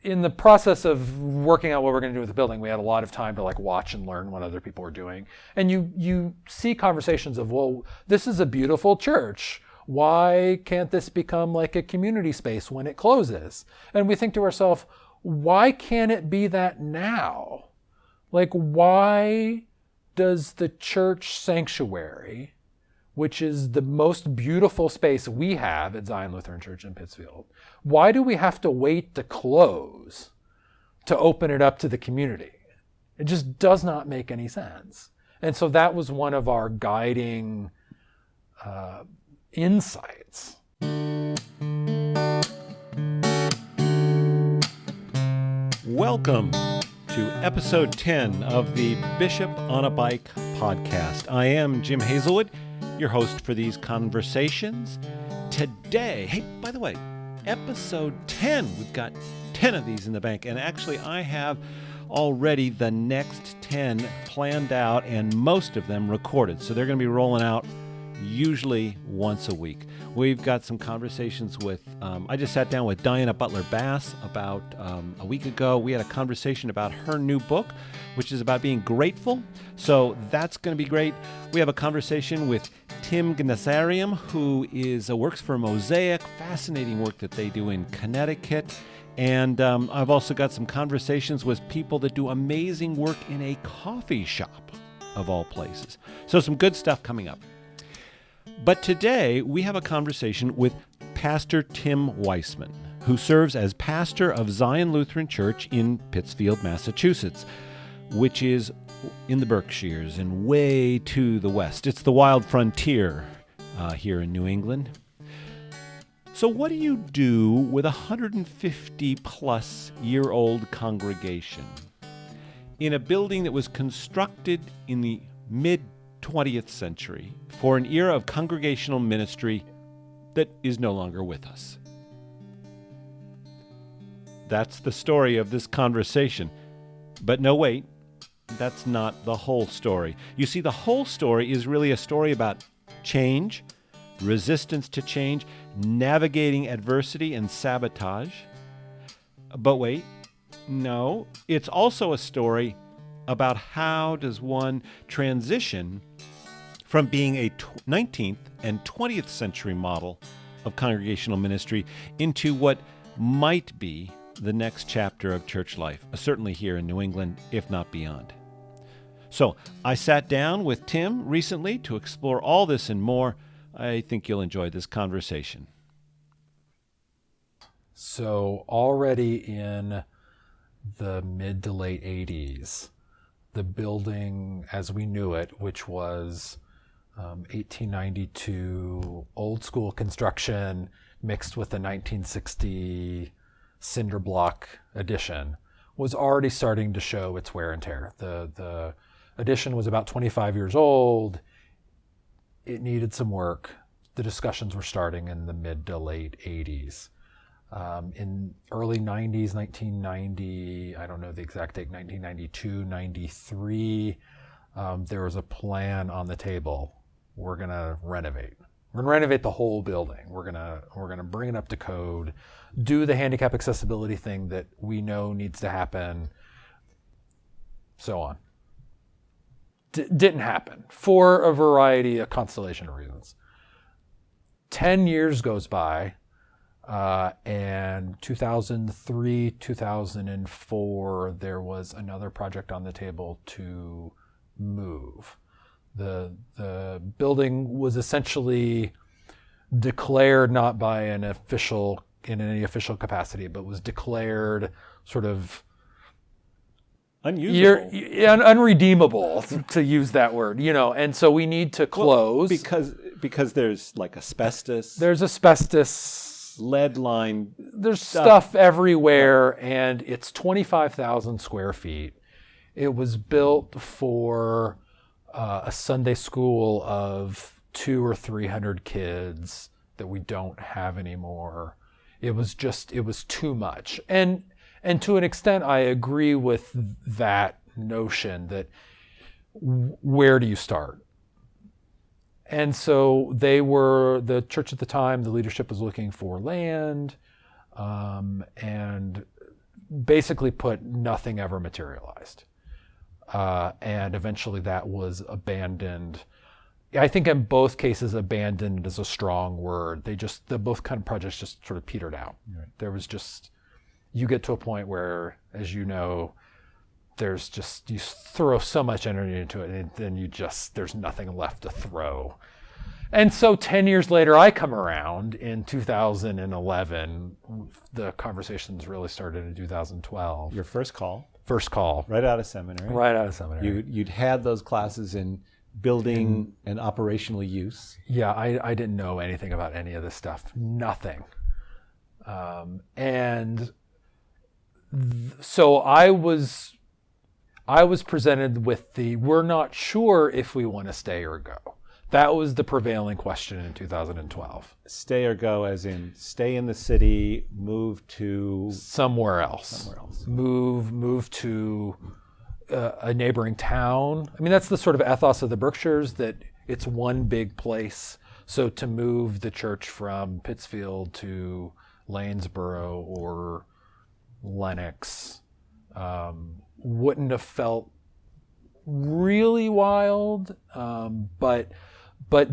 in the process of working out what we're going to do with the building, we had a lot of time to like watch and learn what other people were doing. And you see conversations of, well, this is a beautiful church. Why can't this become like a community space when it closes? And we think to ourselves, why can't it be that now? Like, why does the church sanctuary, which is the most beautiful space we have at Zion Lutheran Church in Pittsfield, why do we have to wait to close to open it up to the community? It just does not make any sense. And so that was one of our guiding insights. Welcome to episode 10 of the Bishop on a Bike podcast. I am Jim Hazelwood, your host for these conversations. Today, hey, by the way, episode 10, we've got 10 of these in the bank, and actually I have already the next 10 planned out and most of them recorded, so they're going to be rolling out usually once a week. We've got some conversations with, I just sat down with Diana Butler Bass about a week ago. We had a conversation about her new book, which is about being grateful. So that's going to be great. We have a conversation with Tim Gnazarium, who works for Mosaic, fascinating work that they do in Connecticut. And I've also got some conversations with people that do amazing work in a coffee shop, of all places. So some good stuff coming up. But today, we have a conversation with Pastor Tim Weisman, who serves as pastor of Zion Lutheran Church in Pittsfield, Massachusetts, which is in the Berkshires and way to the west. It's the wild frontier here in New England. So what do you do with a 150-plus-year-old congregation in a building that was constructed in the mid-20th century for an era of congregational ministry that is no longer with us? That's the story of this conversation. But no, wait, that's not the whole story. You see, the whole story is really a story about change, resistance to change, navigating adversity and sabotage. But wait, no, it's also a story about how does one transition from being a 19th and 20th century model of congregational ministry into what might be the next chapter of church life, certainly here in New England, if not beyond. So I sat down with Tim recently to explore all this and more. I think you'll enjoy this conversation. So already in the mid to late 80s, the building as we knew it, which was 1892 old school construction mixed with the 1960 cinder block addition, was already starting to show its wear and tear. The addition was about 25 years old. It needed some work. The discussions were starting in the mid to late 80s. In early 90s, 1990, I don't know the exact date, 1992, 93, there was a plan on the table. We're going to renovate. We're going to renovate the whole building. We're going to bring it up to code, do the handicap accessibility thing that we know needs to happen, so on. Didn't happen for a variety, a constellation of reasons. 10 years goes by, and 2003, 2004, there was another project on the table to move. The building was essentially declared not by in any official capacity, but was declared sort of unusable, unredeemable, to use that word, and so we need to close. Well, because there's like asbestos. There's asbestos. Lead line. There's stuff everywhere, and it's 25,000 square feet. It was built for a Sunday school of 200 or 300 kids that we don't have anymore. It was too much. And to an extent, I agree with that notion that where do you start? And so the church at the time, the leadership was looking for land, and basically put, nothing ever materialized. And eventually that was abandoned. I think in both cases, abandoned is a strong word. The both kind of projects just sort of petered out. Right. There was just, you get to a point where, as you know, there's just, you throw so much energy into it and then there's nothing left to throw. And so 10 years later, I come around in 2011. The conversations really started in 2012. Your first call. First call. Right out of seminary. Right out of seminary. You'd had those classes in building and operational use. Yeah, I didn't know anything about any of this stuff. Nothing. So I was presented with we're not sure if we want to stay or go. That was the prevailing question in 2012. Stay or go, as in stay in the city, move to somewhere else. Move to a neighboring town. I mean, that's the sort of ethos of the Berkshires, that it's one big place. So to move the church from Pittsfield to Lanesboro or Lenox wouldn't have felt really wild, but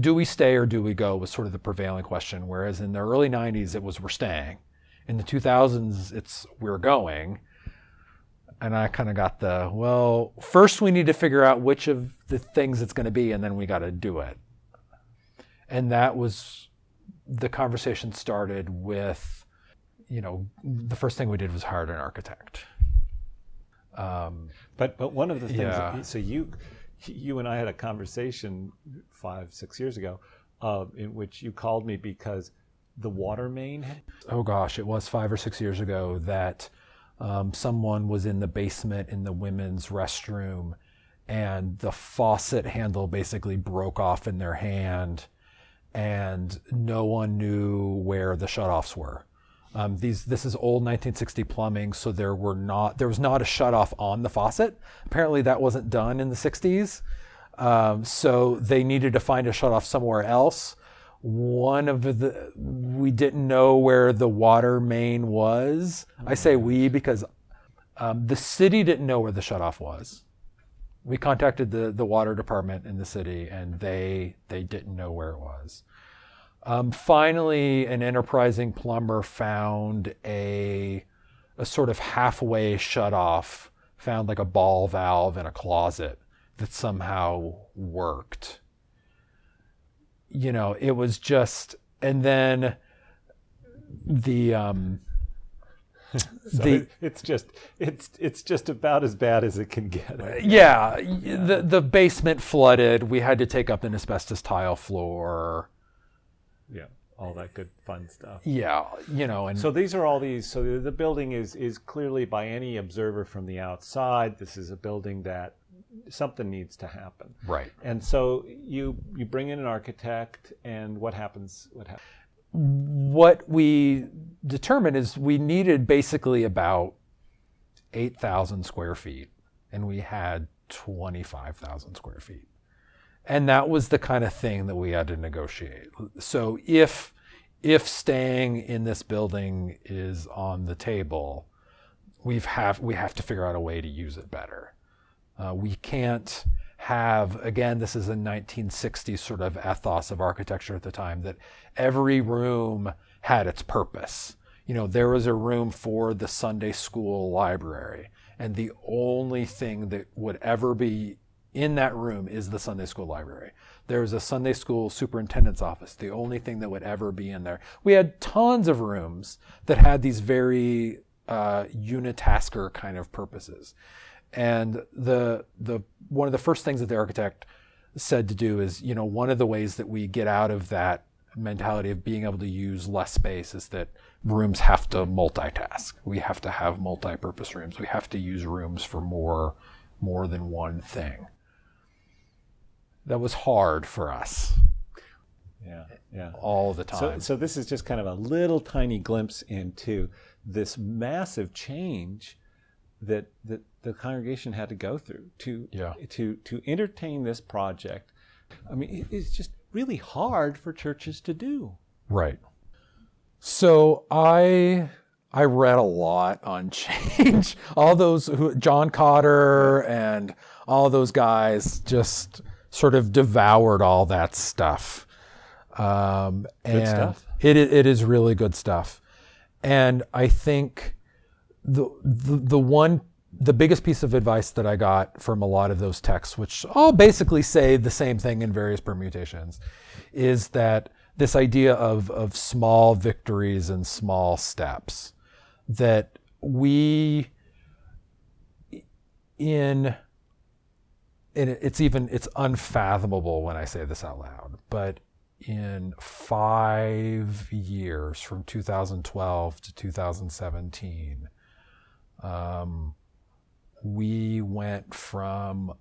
do we stay or do we go was sort of the prevailing question. Whereas in the early 90s, it was we're staying. In the 2000s, it's we're going. And I kind of got first we need to figure out which of the things it's going to be, and then we got to do it. And that was, the conversation started with, the first thing we did was hire an architect. But one of the things, Yeah. So you and I had a conversation 5-6 years ago, in which you called me because the water main. Oh gosh, it was 5 or 6 years ago that someone was in the basement in the women's restroom, and the faucet handle basically broke off in their hand, and no one knew where the shutoffs were. This is old 1960 plumbing, so there was not a shutoff on the faucet. Apparently that wasn't done in the 60s. So they needed to find a shutoff somewhere else. We didn't know where the water main was. I say we because the city didn't know where the shutoff was. We contacted the water department in the city, and they didn't know where it was. Finally, an enterprising plumber found a sort of halfway shutoff, found like a ball valve in a closet that somehow worked. It was just, and then it's just about as bad as it can get. Yeah, the basement flooded. We had to take up an asbestos tile floor. Yeah, all that good fun stuff. Yeah, and so so the building is clearly, by any observer from the outside, this is a building that something needs to happen. Right. And so you bring in an architect, and what happens? What we determined is we needed basically about 8,000 square feet, and we had 25,000 square feet. And that was the kind of thing that we had to negotiate. So if staying in this building is on the table, we have to figure out a way to use it better. We can't have, again, this is a 1960s sort of ethos of architecture at the time, that every room had its purpose. There was a room for the Sunday school library, and the only thing that would ever be in that room is the Sunday school library. There's a Sunday school superintendent's office, the only thing that would ever be in there. We had tons of rooms that had these very unitasker kind of purposes. And the one of the first things that the architect said to do is, one of the ways that we get out of that mentality of being able to use less space is that rooms have to multitask. We have to have multi-purpose rooms. We have to use rooms for more than one thing. That was hard for us. Yeah. All the time. So this is just kind of a little tiny glimpse into this massive change that the congregation had to go through to entertain this project. I mean, it's just really hard for churches to do. Right. So I I read a lot on change. All those John Cotter and all those guys just sort of devoured all that stuff. Good And stuff. It is really good stuff. And I think the biggest piece of advice that I got from a lot of those texts, which all basically say the same thing in various permutations, is that this idea of small victories and small steps, that it's unfathomable when I say this out loud, but in 5 years, from 2012 to 2017, we went from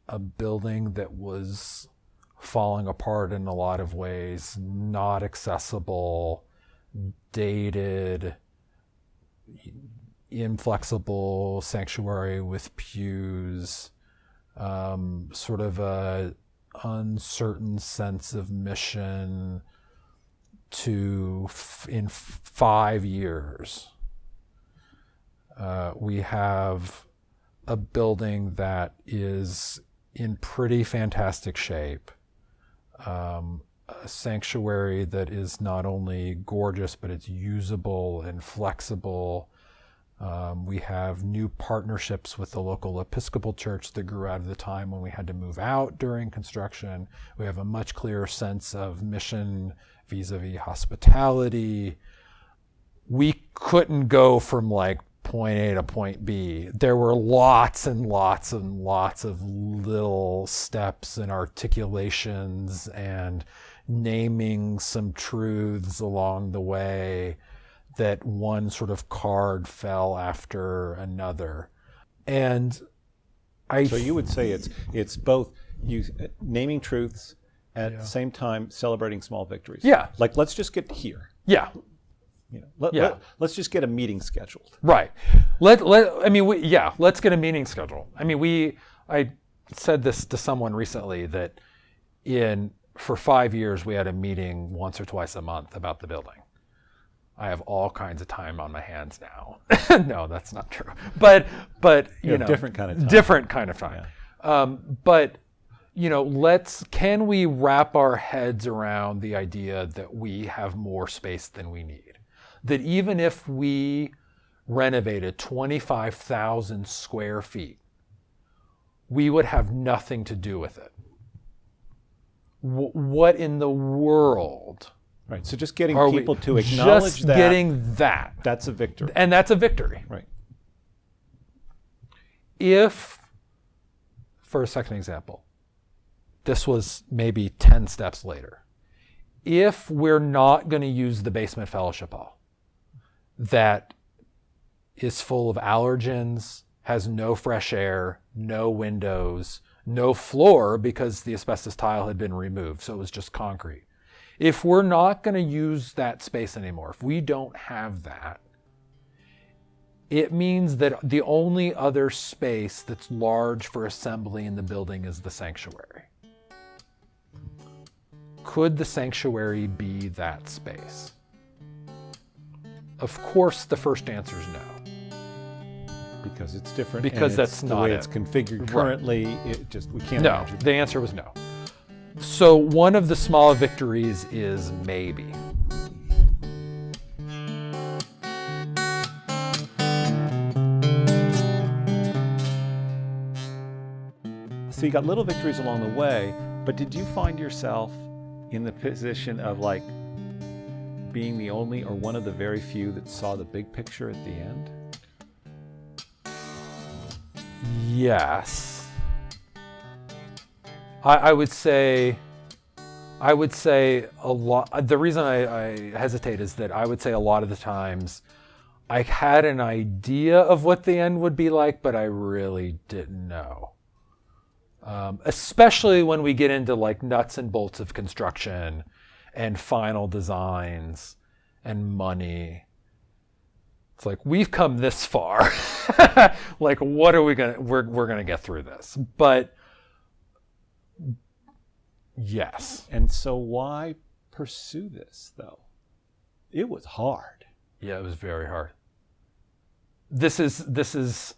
a building that was falling apart in a lot of ways, not accessible, dated, inflexible sanctuary with pews, sort of a uncertain sense of mission, to in 5 years we have a building that is in pretty fantastic shape, a sanctuary that is not only gorgeous, but it's usable and flexible. We have new partnerships with the local Episcopal Church that grew out of the time when we had to move out during construction. We have a much clearer sense of mission vis-a-vis hospitality. We couldn't go from like point A to point B. There were lots and lots and lots of little steps and articulations and naming some truths along the way, that one sort of card fell after another. And So you would say it's both naming truths at the same time celebrating small victories. Yeah. Like, let's just get here. Yeah. Let's just get a meeting scheduled. Right. Let's get a meeting scheduled. I mean, I said this to someone recently, that for 5 years we had a meeting once or twice a month about the building. I have all kinds of time on my hands now. No, that's not true. But different kind of time. Different kind of time. Yeah. Can we wrap our heads around the idea that we have more space than we need? That even if we renovated 25,000 square feet, we would have nothing to do with it. What in the world? Right. So just getting people to acknowledge just getting that. That's a victory. And that's a victory. Right. If, for a second example, this was maybe 10 steps later, if we're not going to use the basement fellowship hall that is full of allergens, has no fresh air, no windows, no floor because the asbestos tile had been removed, so it was just concrete. If we're not going to use that space anymore, if we don't have that, it means that the only other space that's large for assembly in the building is the sanctuary. Could the sanctuary be that space? Of course, the first answer is no. Because it's different. Because that's the not way it. it's configured currently. We can't No, imagine. the answer was no. So one of the small victories is maybe. So you got little victories along the way, but did you find yourself in the position of like being the only or one of the very few that saw the big picture at the end? Yes. I would say a lot. The reason I hesitate is that I would say a lot of the times I had an idea of what the end would be like, but I really didn't know. Especially when we get into like nuts and bolts of construction and final designs and money. It's like, we've come this far. Like, what are we gonna? We're gonna get through this. But yes. And so why pursue this though? It was hard. Yeah, it was very hard. this is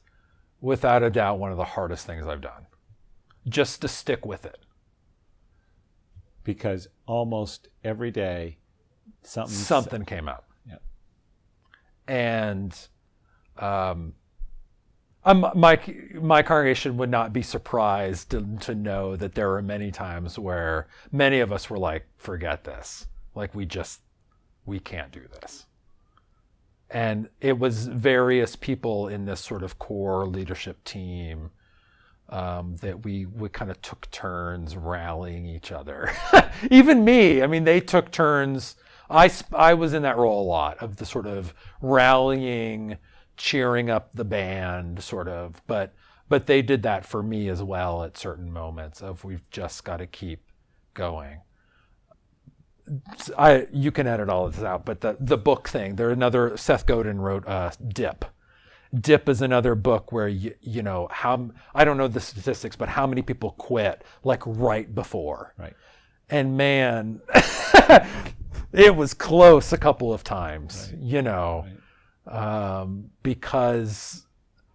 without a doubt one of the hardest things I've done. Just to stick with it. Because almost every day something came up. Yeah. And my congregation would not be surprised to know that there were many times where many of us were like, forget this. Like, we can't do this. And it was various people in this sort of core leadership team that we kind of took turns rallying each other. Even me, I mean, they took turns. I was in that role a lot of the sort of rallying, cheering up the band sort of, but they did that for me as well at certain moments of we've just got to keep going. You can edit all of this out, but the book thing, Seth Godin wrote Dip. Dip is another book where you know how, I don't know the statistics, but how many people quit like right before. Right. And man, it was close a couple of times, right. You know, right. Because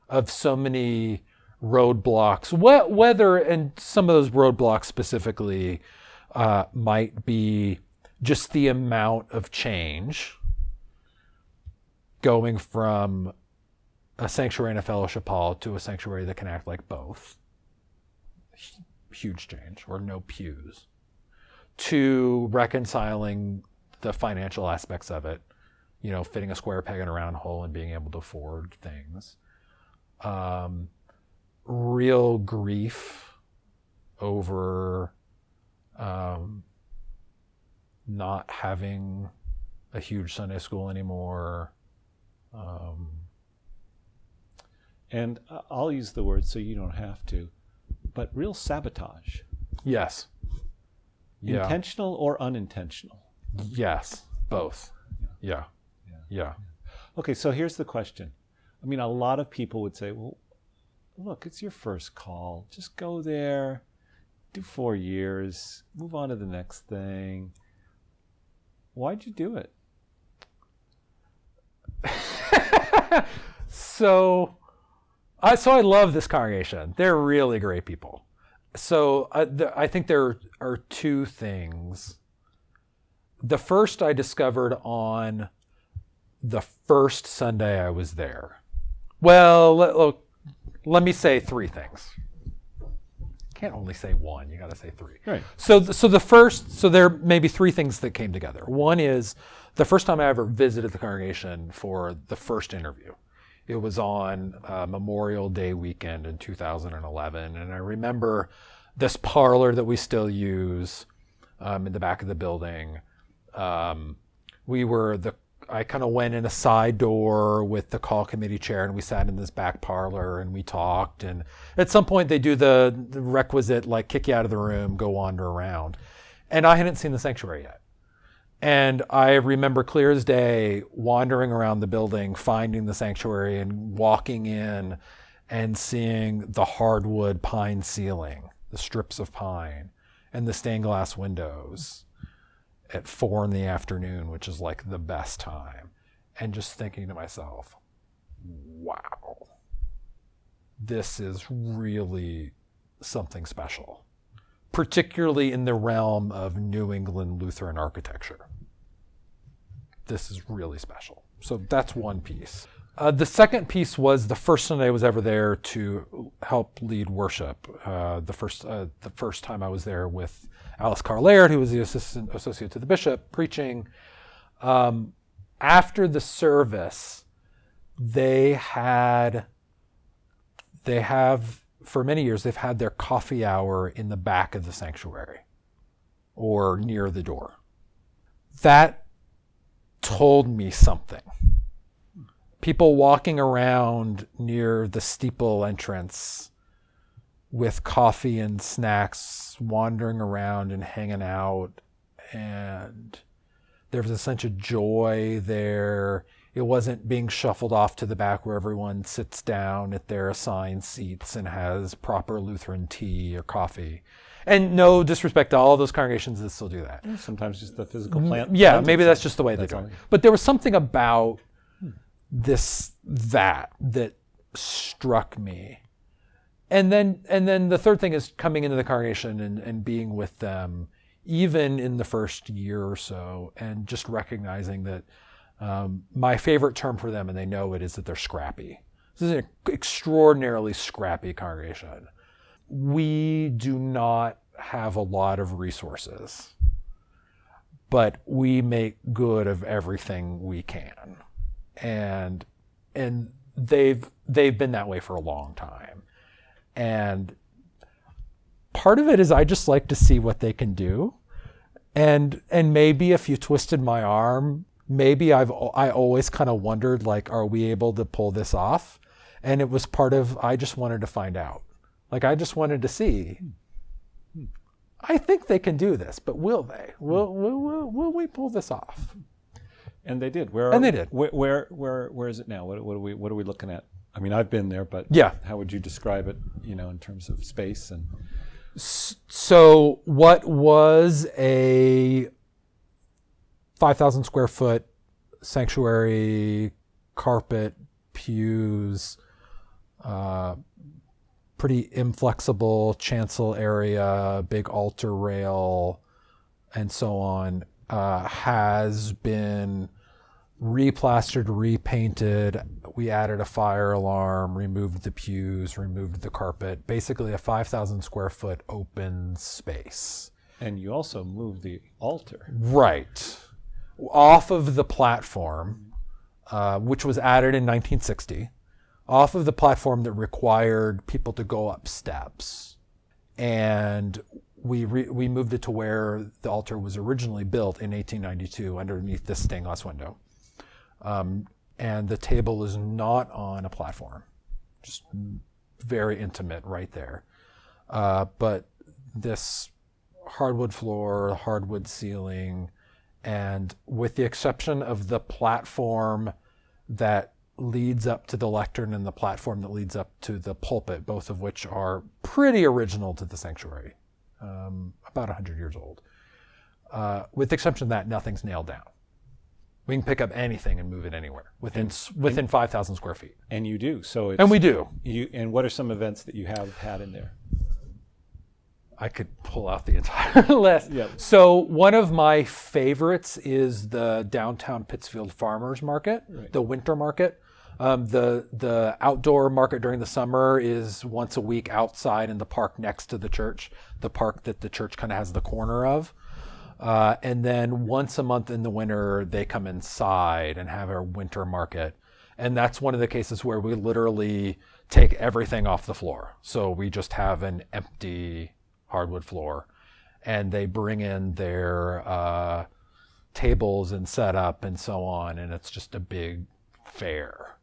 of so many roadblocks, whether, and some of those roadblocks specifically might be just the amount of change going from a sanctuary and a fellowship hall to a sanctuary that can act like both. Huge change, or no pews. To reconciling the financial aspects of it, you know, fitting a square peg in a round hole and being able to afford things. Real grief over not having a huge Sunday school anymore. And I'll use the word so you don't have to, but real sabotage. Yes. Yeah. Intentional or unintentional? Yes, both. Yeah. Okay, so here's the question. I mean, a lot of people would say, well, look, it's your first call. Just go there, do 4 years, move on to the next thing. Why'd you do it? So I love this congregation. They're really great people. So I think there are two things. The first I discovered on the first Sunday I was there. Well, let me say three things. Can't only say one, you got to say three. Right. So there may be three things that came together. One is the first time I ever visited the congregation for the first interview. It was on Memorial Day weekend in 2011, and I remember this parlor that we still use in the back of the building. I kind of went in a side door with the call committee chair, and we sat in this back parlor and we talked. And at some point they do the requisite, like, kick you out of the room, go wander around. And I hadn't seen the sanctuary yet. And I remember clear as day wandering around the building, finding the sanctuary and walking in and seeing the hardwood pine ceiling, the strips of pine, and the stained glass windows at 4 p.m, which is like the best time, and just thinking to myself, wow, this is really something special, particularly in the realm of New England Lutheran architecture. This is really special. So that's one piece. The second piece was the first Sunday I was ever there to help lead worship. The first time I was there with Alice Carr-Laird, who was the associate to the bishop, preaching. After the service, they have for many years they've had their coffee hour in the back of the sanctuary or near the door. That told me something. People walking around near the steeple entrance with coffee and snacks, wandering around and hanging out. And there was a sense of joy there. It wasn't being shuffled off to the back where everyone sits down at their assigned seats and has proper Lutheran tea or coffee. And no disrespect to all of those congregations that still do that. Sometimes just the physical plant. Yeah, maybe that's just the way they do it. But there was something about that struck me. And then the third thing is coming into the congregation and being with them, even in the first year or so, and just recognizing that my favorite term for them, and they know it, is that they're scrappy. This is an extraordinarily scrappy congregation. We do not have a lot of resources, but we make good of everything we can. And they've been that way for a long time. And part of it is I just like to see what they can do. And maybe if you twisted my arm, maybe I always kind of wondered, like, are we able to pull this off? And it was part of, I just wanted to find out. Like, I just wanted to see. I think they can do this, but will they? Will we pull this off? And they did. They did. Where is it now? What are we looking at? I mean, I've been there, but yeah. How would you describe it? In terms of space and. So what was a 5,000 square foot sanctuary, carpet, pews, pretty inflexible chancel area, big altar rail, and so on, has been replastered, repainted. We added a fire alarm, removed the pews, removed the carpet, basically a 5,000 square foot open space. And you also moved the altar. Right. Off of the platform, which was added in 1960, off of the platform that required people to go up steps. And we moved it to where the altar was originally built in 1892 underneath this stained glass window. And the table is not on a platform, just very intimate right there. But this hardwood floor, hardwood ceiling, and with the exception of the platform that leads up to the lectern and the platform that leads up to the pulpit, both of which are pretty original to the sanctuary, about 100 years old. With the exception of that, nothing's nailed down. We can pick up anything and move it anywhere within 5,000 square feet. And you do. And we do. And what are some events that you have had in there? I could pull out the entire list. Yep. So one of my favorites is the downtown Pittsfield Farmers Market, right. The winter market. The outdoor market during the summer is once a week outside in the park next to the church, the park that the church kind of has the corner of. And then once a month in the winter, they come inside and have a winter market. And that's one of the cases where we literally take everything off the floor. So we just have an empty hardwood floor, and they bring in their tables and setup and so on, and it's just a big fair.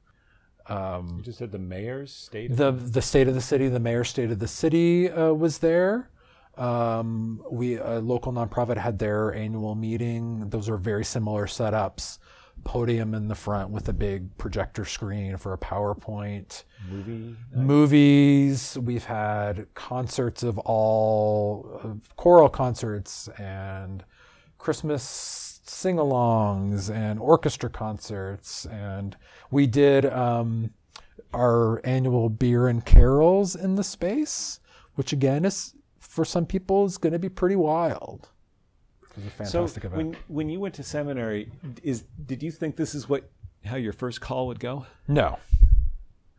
You just said the mayor's state? The state of the city, the mayor's state of the city was there. A local nonprofit had their annual meeting. Those are very similar setups. Podium in the front with a big projector screen for a PowerPoint. Movies. We've had concerts of choral concerts and Christmas sing-alongs and orchestra concerts. And we did our annual beer and carols in the space, which again is, for some people, is going to be pretty wild. It was a fantastic event. When you went to seminary, did you think this is how your first call would go? No.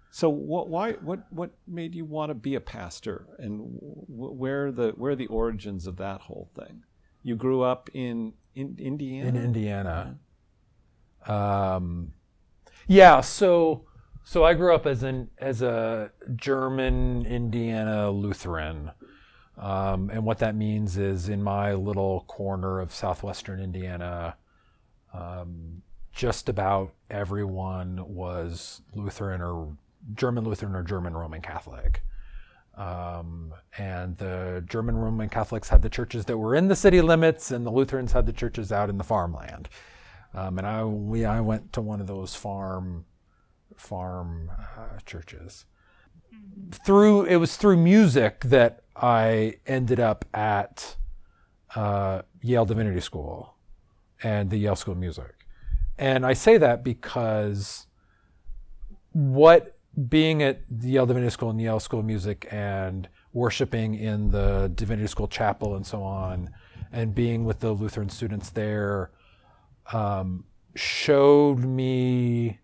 So what made you want to be a pastor, and where are the origins of that whole thing? You grew up in Indiana. In Indiana. Yeah. So I grew up as a German Indiana Lutheran. And what that means is in my little corner of southwestern Indiana, just about everyone was Lutheran or German Roman Catholic. And the German Roman Catholics had the churches that were in the city limits, and the Lutherans had the churches out in the farmland. And I went to one of those farm churches. It was through music that I ended up at Yale Divinity School and the Yale School of Music. And I say that because what being at the Yale Divinity School and the Yale School of Music and worshiping in the Divinity School chapel and so on, and being with the Lutheran students there, showed me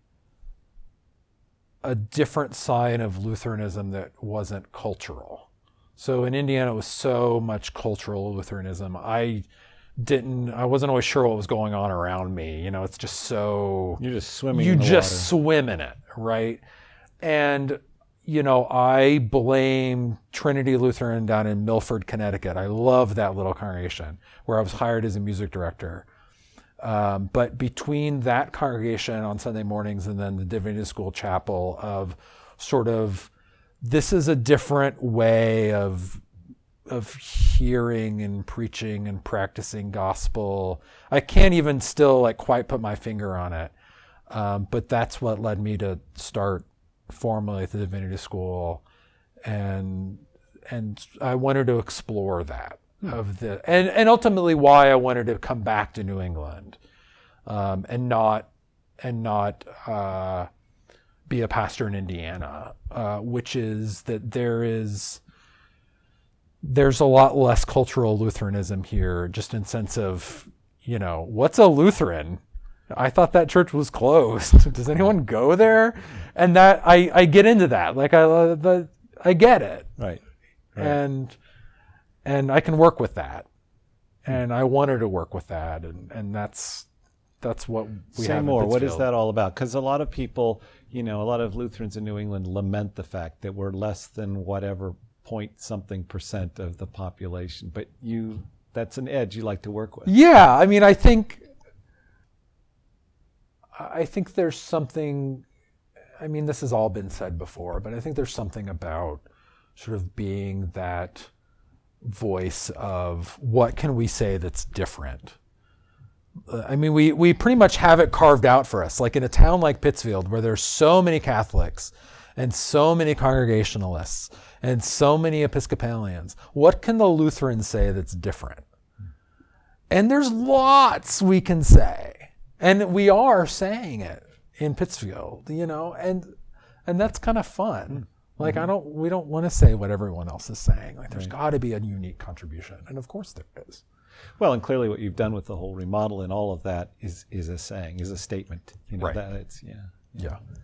a different side of Lutheranism that wasn't cultural. So in Indiana, it was so much cultural Lutheranism. I wasn't always sure what was going on around me. It's just so... You're just swimming You in the just water. swim in it, right? And, I blame Trinity Lutheran down in Milford, Connecticut. I love that little congregation where I was hired as a music director. But between that congregation on Sunday mornings and then the Divinity School Chapel of sort of, this is a different way of hearing and preaching and practicing gospel. I can't even still quite put my finger on it. But that's what led me to start formally at the Divinity School. And I wanted to explore that. And ultimately why I wanted to come back to New England, and not be a pastor in Indiana, which is that there's a lot less cultural Lutheranism here, just in sense of, what's a Lutheran? I thought that church was closed. Does anyone go there? And that I get into that. I get it. Right. And I can work with that. And I wanted to work with that. And that's what we have. Say more. In What is Pittsfield. that all about? Because a lot of people, a lot of Lutherans in New England lament the fact that we're less than whatever .something% of the population. But that's an edge you like to work with. Yeah. I mean, I think there's something, this has all been said before, but I think there's something about sort of being that voice of what can we say that's different. We pretty much have it carved out for us. Like in a town like Pittsfield, where there's so many Catholics and so many Congregationalists and so many Episcopalians, what can the Lutherans say that's different? And there's lots we can say. And we are saying it in Pittsfield, and that's kind of fun. We don't want to say what everyone else is saying. There's got to be a unique contribution. And of course there is. Well, and clearly what you've done with the whole remodel and all of that is a statement. Right. That it's, Yeah.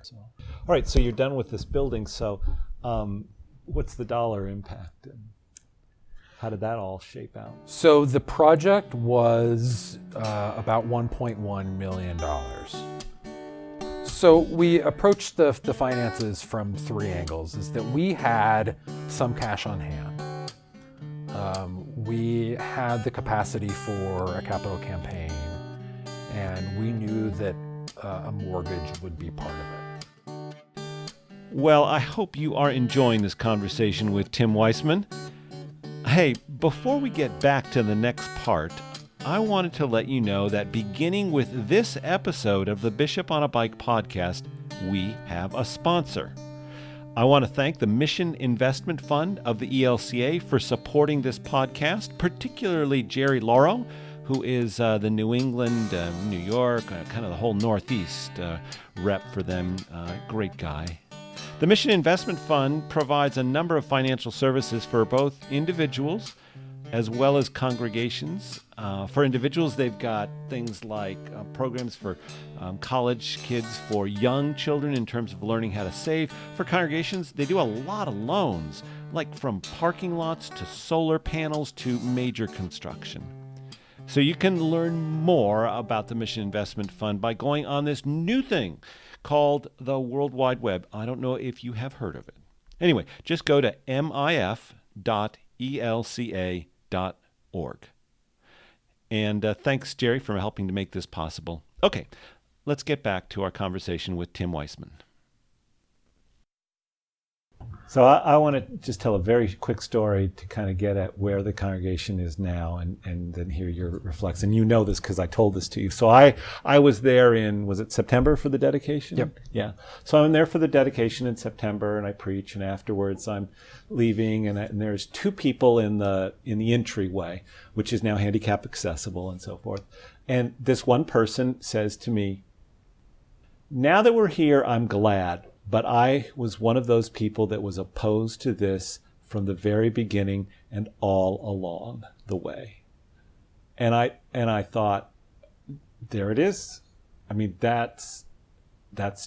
So, all right. So you're done with this building. So what's the dollar impact? And how did that all shape out? So the project was about $1.1 million. So we approached the finances from three angles. Is that we had some cash on hand. We had the capacity for a capital campaign, and we knew that a mortgage would be part of it. Well, I hope you are enjoying this conversation with Tim Weisman. Hey, before we get back to the next part, I wanted to let you know that beginning with this episode of the Bishop on a Bike podcast, we have a sponsor. I want to thank the Mission Investment Fund of the ELCA for supporting this podcast, particularly Jerry Lauro, who is the New England, New York, kind of the whole Northeast rep for them. Great guy. The Mission Investment Fund provides a number of financial services for both individuals as well as congregations. For individuals, they've got things like programs for college kids, for young children in terms of learning how to save. For congregations, they do a lot of loans, like from parking lots to solar panels to major construction. So you can learn more about the Mission Investment Fund by going on this new thing called the World Wide Web. I don't know if you have heard of it. Anyway, just go to mif.elca.org. And thanks, Jerry, for helping to make this possible. Okay, let's get back to our conversation with Tim Weisman. So I want to just tell a very quick story to kind of get at where the congregation is now and then hear your reflections. And you know this because I told this to you. So I was there was it September for the dedication? Yep. Yeah. So I'm there for the dedication in September, and I preach, and afterwards I'm leaving, and there's two people in the entryway, which is now handicap accessible and so forth. And this one person says to me, "Now that we're here, I'm glad. But I was one of those people that was opposed to this from the very beginning and all along the way. And I thought, there it is. I mean, that's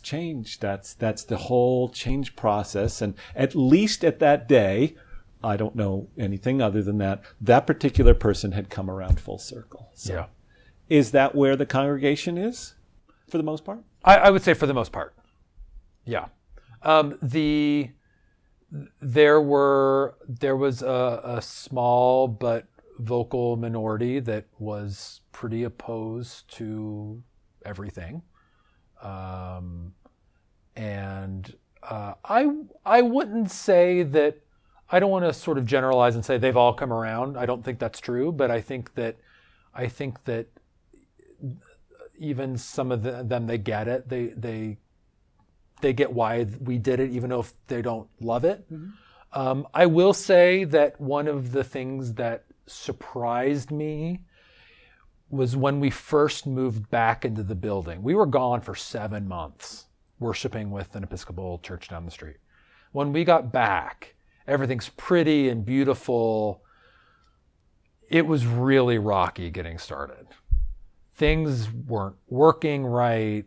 change. That's the whole change process. And at least at that day, I don't know anything other than that particular person had come around full circle. So Yeah. Is that where the congregation is for the most part? I would say for the most part. Yeah. There was a small but vocal minority that was pretty opposed to everything. And I wouldn't say that, I don't want to sort of generalize and say they've all come around. I don't think that's true, but I think that even some of them, they get it. They get why we did it, even if they don't love it. Mm-hmm. I will say that one of the things that surprised me was when we first moved back into the building. We were gone for 7 months, worshiping with an Episcopal church down the street. When we got back, everything's pretty and beautiful. It was really rocky getting started. Things weren't working right.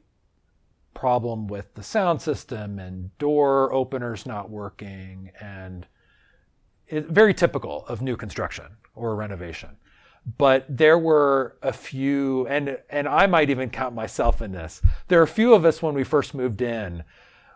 Problem with the sound system and door openers not working, and very typical of new construction or renovation. But there were a few, and I might even count myself in this. There are a few of us when we first moved in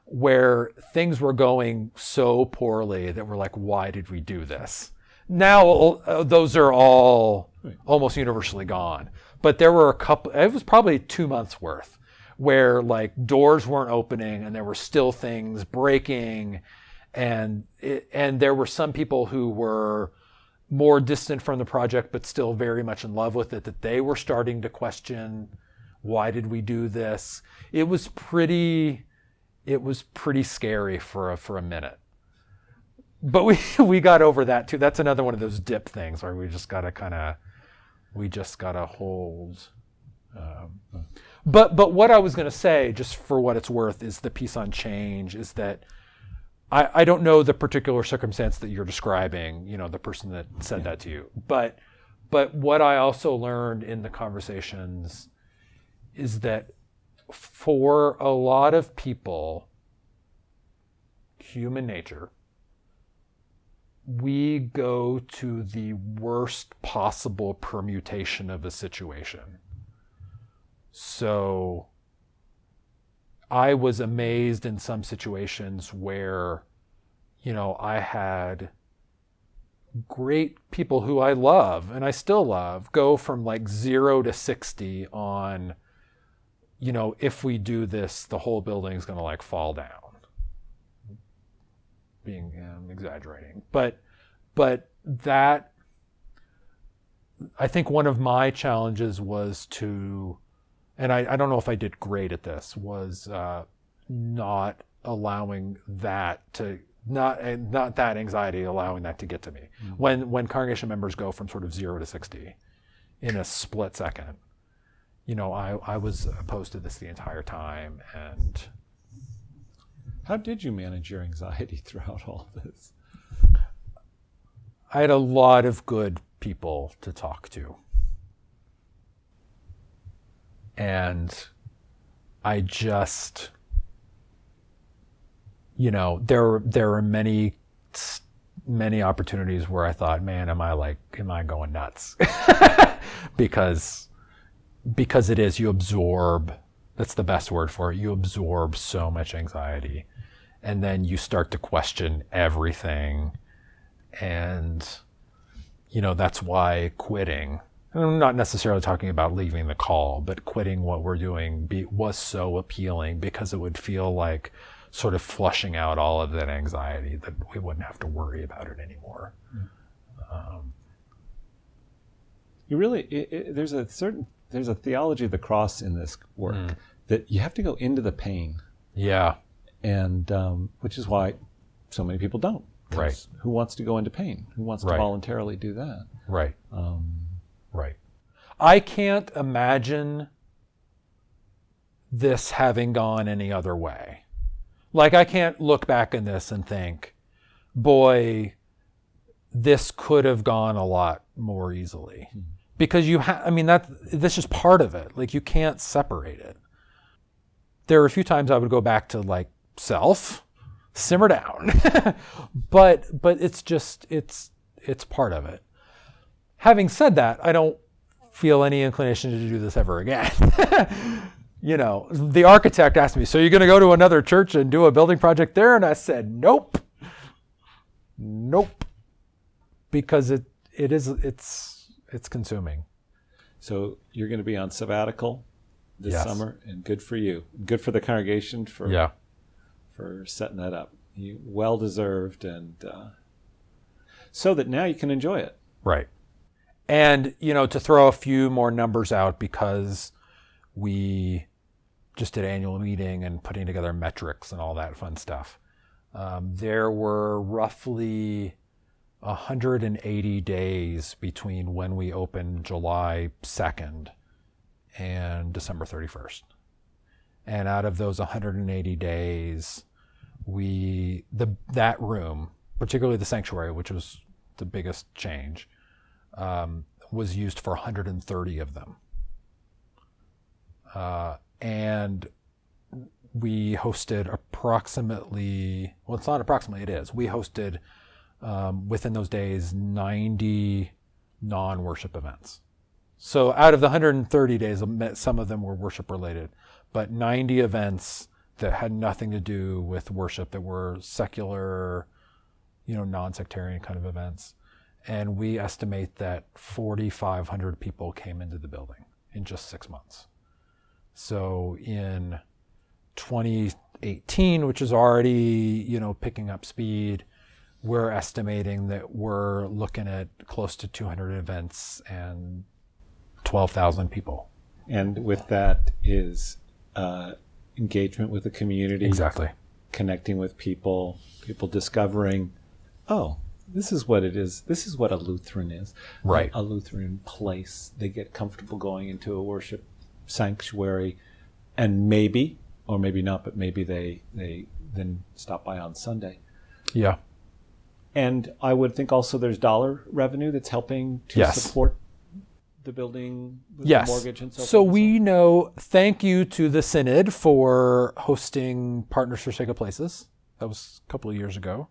where things were going so poorly that we're like, why did we do this? Now those are all almost universally gone. But there were a couple, it was probably 2 months worth, where like doors weren't opening and there were still things breaking, and there were some people who were more distant from the project but still very much in love with it, that they were starting to question, why did we do this? It was pretty scary for a minute. But we got over that too. That's another one of those dip things where we just gotta hold. But what I was going to say, just for what it's worth, is the piece on change is that I don't know the particular circumstance that you're describing, the person that said that to you. But what I also learned in the conversations is that for a lot of people, human nature, we go to the worst possible permutation of a situation. So I was amazed in some situations where, I had great people who I love and I still love go from like 0 to 60 on, if we do this, the whole building's going to like fall down. Being exaggerating, but that, I think one of my challenges was to, and I don't know if I did great at this, was not allowing that to, not that anxiety, allowing that to get to me. Mm-hmm. When congregation members go from sort of 0 to 60 in a split second, I was opposed to this the entire time. And how did you manage your anxiety throughout all this? I had a lot of good people to talk to. And I just, there are many opportunities where I thought, man, am I going nuts? because it is, you absorb, that's the best word for it. You absorb so much anxiety, and then you start to question everything. And, that's why quitting, and I'm not necessarily talking about leaving the call, but quitting what we're doing was so appealing, because it would feel like sort of flushing out all of that anxiety, that we wouldn't have to worry about it anymore. You really, there's a theology of the cross in this work, that you have to go into the pain. Yeah. And which is why so many people don't. Right. Who wants to go into pain? Who wants to voluntarily do that? Right. Right. I can't imagine this having gone any other way. Like, I can't look back in this and think, boy, this could have gone a lot more easily. Because that's just part of it. Like, you can't separate it. There are a few times I would go back to, like, self, simmer down. but it's just, it's part of it. Having said that, I don't feel any inclination to do this ever again. You know, the architect asked me, so you're going to go to another church and do a building project there? And I said, nope. Because it's consuming. So you're going to be on sabbatical this Yes. summer, and good for you. Good for the congregation for setting that up. You well deserved, and so that now you can enjoy it. Right. And, you know, to throw a few more numbers out, because we just did annual meeting and putting together metrics and all that fun stuff. There were roughly 180 days between when we opened July 2nd and December 31st. And out of those 180 days, that room, particularly the sanctuary, which was the biggest change, was used for 130 of them. And we hosted we hosted within those days 90 non-worship events. So out of the 130 days, some of them were worship related, but 90 events that had nothing to do with worship, that were secular, non-sectarian kind of events. And we estimate that 4,500 people came into the building in just 6 months. So in 2018, which is already, picking up speed, we're estimating that we're looking at close to 200 events and 12,000 people. And with that is engagement with the community. Exactly. Connecting with people discovering, oh, this is what it is. This is what a Lutheran is. Right. A Lutheran place. They get comfortable going into a worship sanctuary, and maybe, or maybe not, but maybe they then stop by on Sunday. Yeah. And I would think also there's dollar revenue that's helping to support the building with the mortgage and so forth. So we know, thank you to the Synod for hosting Partners for Sacred Places. That was a couple of years ago.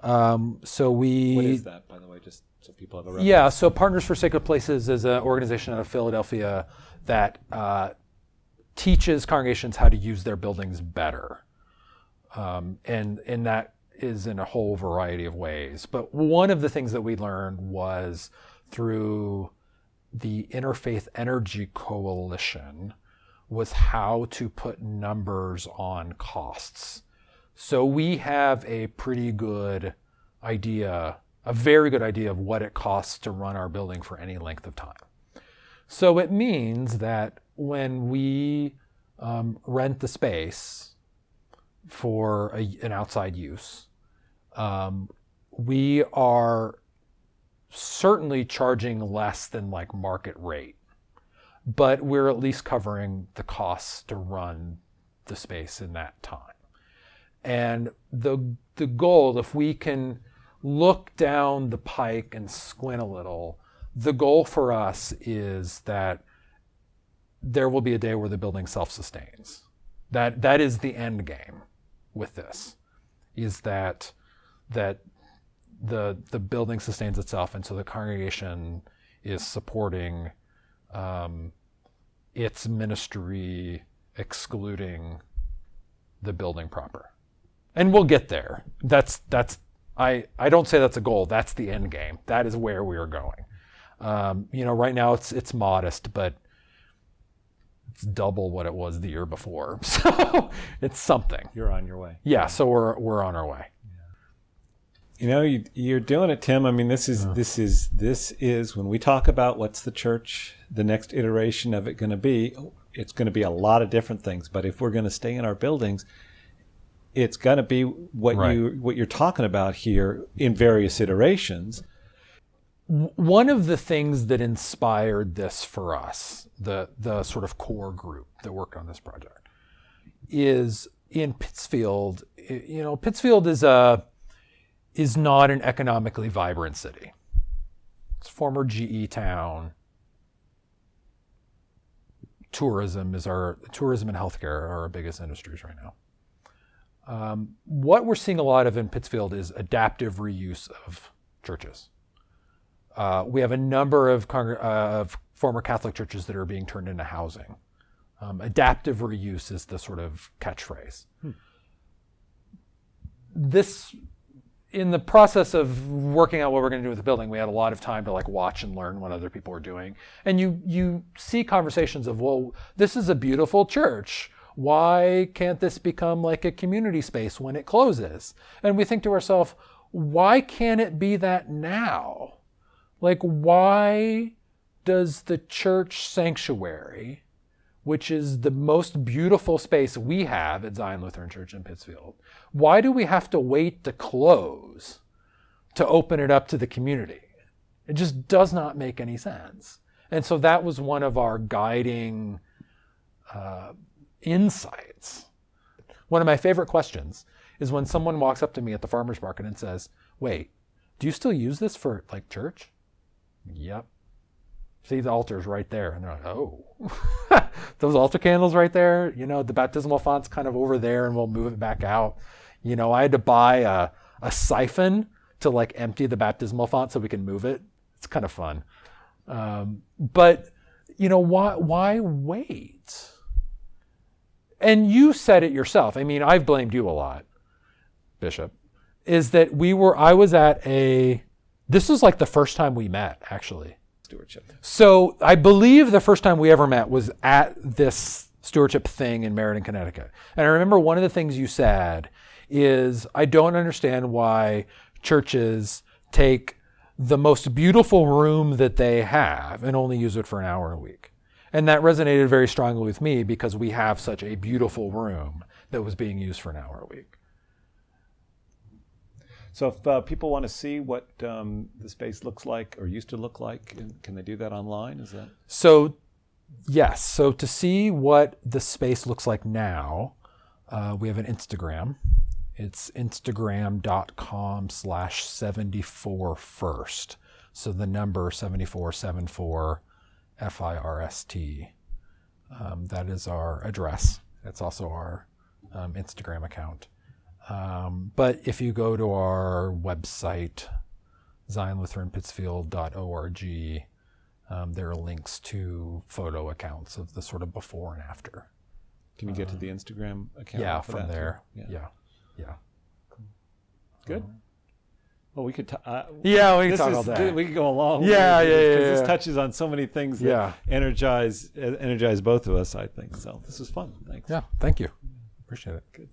What is that, by the way, just so people have a reference? Yeah, so Partners for Sacred Places is an organization out of Philadelphia that teaches congregations how to use their buildings better. And that is in a whole variety of ways. But one of the things that we learned was through the Interfaith Energy Coalition was how to put numbers on costs. So we have a pretty good idea, a very good idea of what it costs to run our building for any length of time. So it means that when we rent the space for an outside use, we are certainly charging less than like market rate, but we're at least covering the costs to run the space in that time. And the goal, if we can look down the pike and squint a little, the goal for us is that there will be a day where the building self-sustains. That is the end game with this, is that the building sustains itself, and so the congregation is supporting its ministry, excluding the building proper. And we'll get there. I don't say that's a goal. That's the end game. That is where we are going. Right now it's modest, but it's double what it was the year before. So it's something. You're on your way. Yeah. So we're on our way. You're doing it, Tim. I mean, this is when we talk about what's the church, the next iteration of it going to be. It's going to be a lot of different things. But if we're going to stay in our buildings, it's going to be what you're talking about here in various iterations. One of the things that inspired this for us, the sort of core group that worked on this project, is in Pittsfield, Pittsfield is not an economically vibrant city. It's a former GE town. Tourism and healthcare are our biggest industries right now. What we're seeing a lot of in Pittsfield is adaptive reuse of churches. We have a number of former Catholic churches that are being turned into housing. Adaptive reuse is the sort of catchphrase. This, in the process of working out what we're going to do with the building, we had a lot of time to watch and learn what other people are doing. And you see conversations of, well, this is a beautiful church. Why can't this become like a community space when it closes? And we think to ourselves, why can't it be that now? Why does the church sanctuary, which is the most beautiful space we have at Zion Lutheran Church in Pittsfield, why do we have to wait to close to open it up to the community? It just does not make any sense. And so that was one of our guiding insights. One of my favorite questions is when someone walks up to me at the farmer's market and says, wait, do you still use this for church? Yep. See, the altar's right there. And they're like, oh, those altar candles right there, the baptismal font's kind of over there and we'll move it back out. I had to buy a siphon to empty the baptismal font so we can move it. It's kind of fun. But why wait? And you said it yourself. I mean, I've blamed you a lot, Bishop, is that this was the first time we met, actually. Stewardship. So I believe the first time we ever met was at this stewardship thing in Meriden, Connecticut. And I remember one of the things you said is, I don't understand why churches take the most beautiful room that they have and only use it for an hour a week. And that resonated very strongly with me because we have such a beautiful room that was being used for an hour a week. So if people want to see what the space looks like or used to look like, can they do that online? Is that? So, yes. So to see what the space looks like now, we have an Instagram. It's instagram.com/74first. So the number 7474 FIRST. That is our address. That's also our Instagram account. But if you go to our website, zionlutheranpittsfield.org, there are links to photo accounts of the sort of before and after. Can you get to the Instagram account? Yeah, from there. Yeah. Good. Well, we could. We can talk all day. We could go along. Yeah. This touches on so many things that energize both of us, I think. So this is fun. Thanks. Yeah. Thank you. Appreciate it. Good.